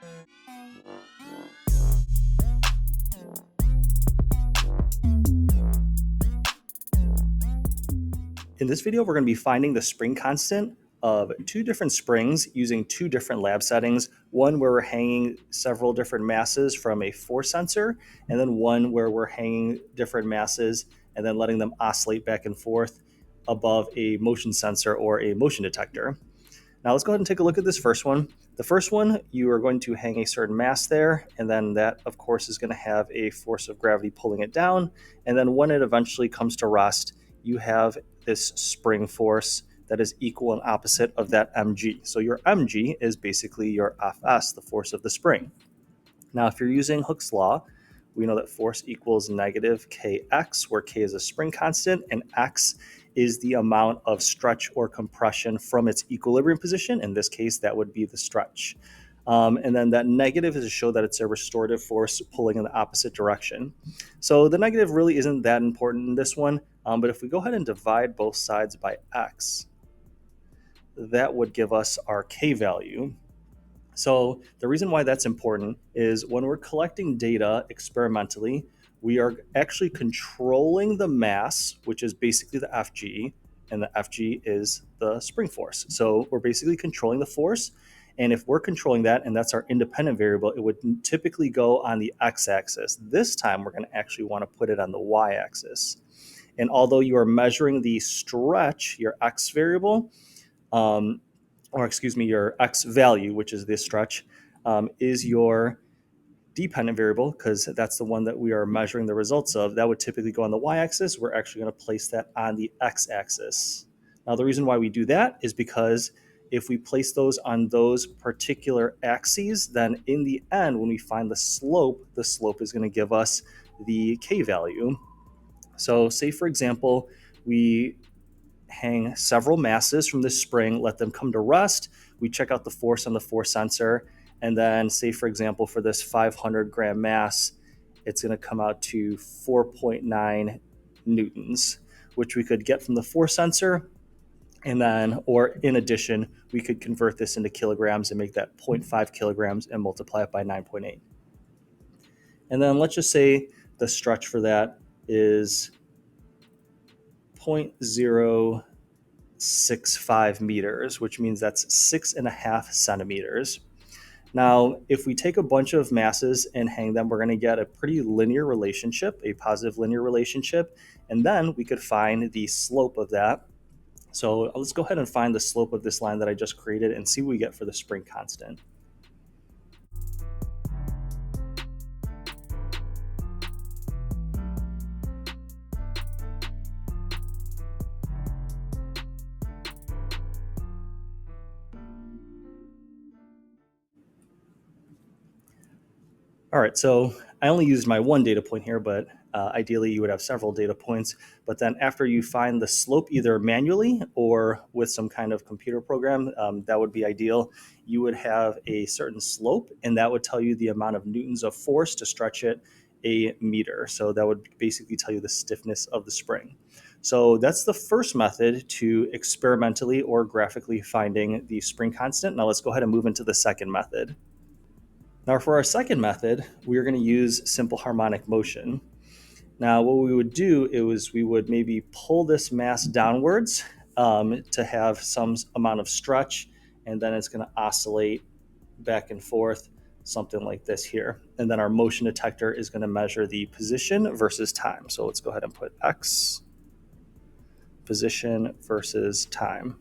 In this video, we're going to be finding the spring constant of two different springs using two different lab settings. One where we're hanging several different masses from a force sensor, and then one where we're hanging different masses and then letting them oscillate back and forth above a motion sensor or a motion detector. Now let's go ahead and take a look at this first one. The first one, you are going to hang a certain mass there, and then that, of course, is going to have a force of gravity pulling it down. And then when it eventually comes to rest, you have this spring force that is equal and opposite of that mg. So your mg is basically your Fs, the force of the spring. Now, if you're using Hooke's law, we know that force equals negative kx, where k is a spring constant and x is the amount of stretch or compression from its equilibrium position. In this case, that would be the stretch. And then that negative is to show that it's a restorative force pulling in the opposite direction. So the negative really isn't that important in this one, but if we go ahead and divide both sides by x, that would give us our k value. So the reason why that's important is when we're collecting data experimentally, we are actually controlling the mass, which is basically the Fg, and the Fg is the spring force. So we're basically controlling the force. And if we're controlling that, and that's our independent variable, it would typically go on the x-axis. This time, we're going to actually want to put it on the y-axis. And although you are measuring the stretch, your x variable, your x value, which is this stretch, is your dependent variable, because that's the one that we are measuring the results of. That would typically go on the y-axis. We're actually going to place that on the x-axis. Now, the reason why we do that is because if we place those on those particular axes, then in the end, when we find the slope is going to give us the k value. So say, for example, we hang several masses from this spring, let them come to rest. We check out the force on the force sensor. And then say, for example, for this 500 gram mass, it's going to come out to 4.9 newtons, which we could get from the force sensor. And then, or in addition, we could convert this into kilograms and make that 0.5 kilograms and multiply it by 9.8. And then let's just say the stretch for that is 0.065 meters, which means that's 6.5 centimeters. Now, if we take a bunch of masses and hang them, we're going to get a pretty linear relationship, a positive linear relationship, and then we could find the slope of that. So let's go ahead and find the slope of this line that I just created and see what we get for the spring constant. All right, so I only used my one data point here, but ideally you would have several data points. But then after you find the slope either manually or with some kind of computer program, that would be ideal. You would have a certain slope, and that would tell you the amount of newtons of force to stretch it a meter. So that would basically tell you the stiffness of the spring. So that's the first method to experimentally or graphically finding the spring constant. Now let's go ahead and move into the second method. Now for our second method, we're going to use simple harmonic motion. Now what we would do is we would maybe pull this mass downwards to have some amount of stretch, and then it's going to oscillate back and forth, something like this here. And then our motion detector is going to measure the position versus time. So let's go ahead and put x, position versus time.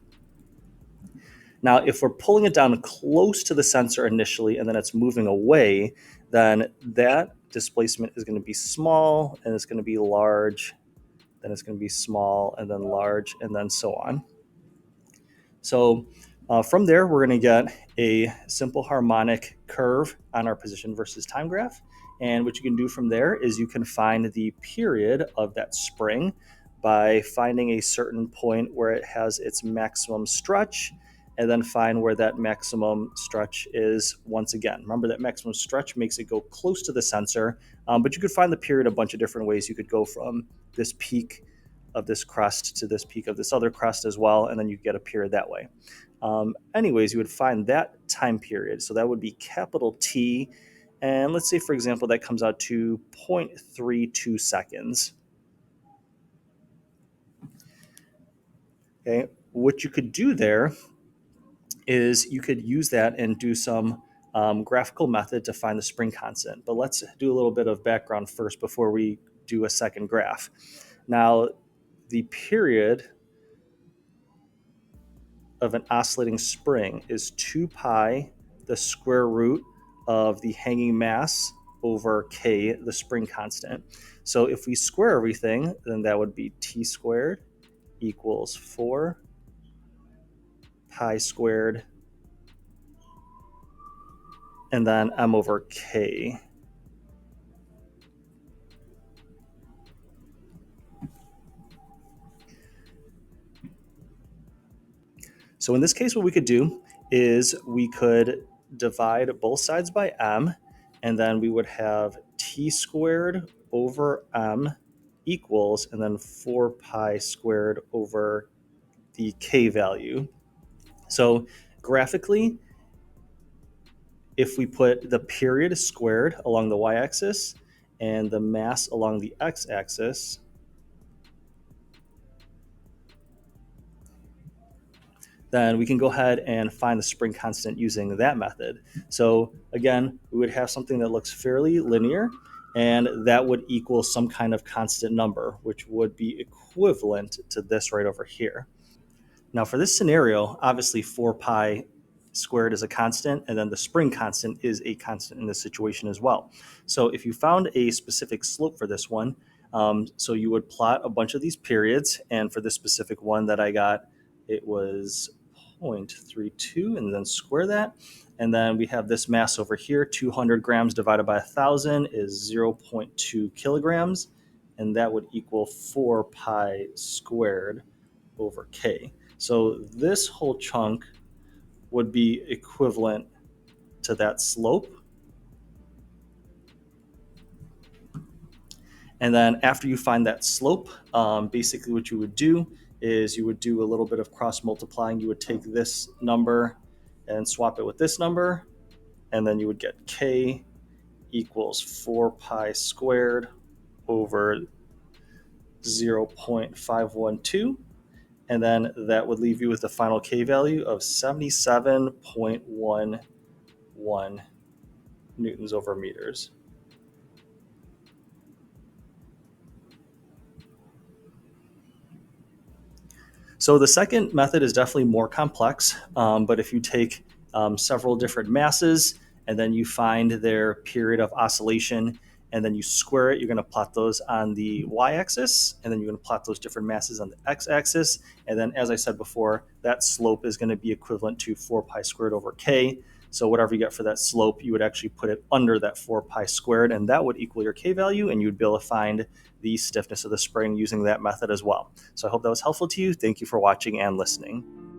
Now, if we're pulling it down close to the sensor initially and then it's moving away, then that displacement is going to be small, and it's going to be large, then it's going to be small, and then large, and then so on. So from there, we're going to get a simple harmonic curve on our position versus time graph. And what you can do from there is you can find the period of that spring by finding a certain point where it has its maximum stretch, and then find where that maximum stretch is once again. Remember that maximum stretch makes it go close to the sensor, but you could find the period a bunch of different ways. You could go from this peak of this crust to this peak of this other crust as well, and then you get a period that way. Anyways, you would find that time period. So that would be capital T. And let's say, for example, that comes out to 0.32 seconds. Okay, what you could do there is you could use that and do some graphical method to find the spring constant. But let's do a little bit of background first before we do a second graph. Now, the period of an oscillating spring is 2 pi the square root of the hanging mass over k, the spring constant. So if we square everything, then that would be t squared equals 4 pi squared and then m over k. So in this case, what we could do is we could divide both sides by m, and then we would have t squared over m equals, and then 4 pi squared over the k value. So graphically, if we put the period squared along the y-axis and the mass along the x-axis, then we can go ahead and find the spring constant using that method. So again, we would have something that looks fairly linear, and that would equal some kind of constant number, which would be equivalent to this right over here. Now for this scenario, obviously 4 pi squared is a constant, and then the spring constant is a constant in this situation as well. So if you found a specific slope for this one, so you would plot a bunch of these periods, and for this specific one that I got, it was 0.32, and then square that. And then we have this mass over here, 200 grams divided by 1,000 is 0.2 kilograms, and that would equal 4 pi squared over k. So this whole chunk would be equivalent to that slope. And then after you find that slope, basically what you would do is you would do a little bit of cross multiplying. You would take this number and swap it with this number, and then you would get k equals 4 pi squared over 0.512. And then that would leave you with the final k value of 77.11 newtons over meters. So the second method is definitely more complex, but if you take several different masses and then you find their period of oscillation and then you square it, you're going to plot those on the y-axis, and then you're going to plot those different masses on the x-axis. And then, as I said before, that slope is going to be equivalent to 4 pi squared over k. So whatever you get for that slope, you would actually put it under that 4 pi squared, and that would equal your k value, and you'd be able to find the stiffness of the spring using that method as well. So I hope that was helpful to you. Thank you for watching and listening.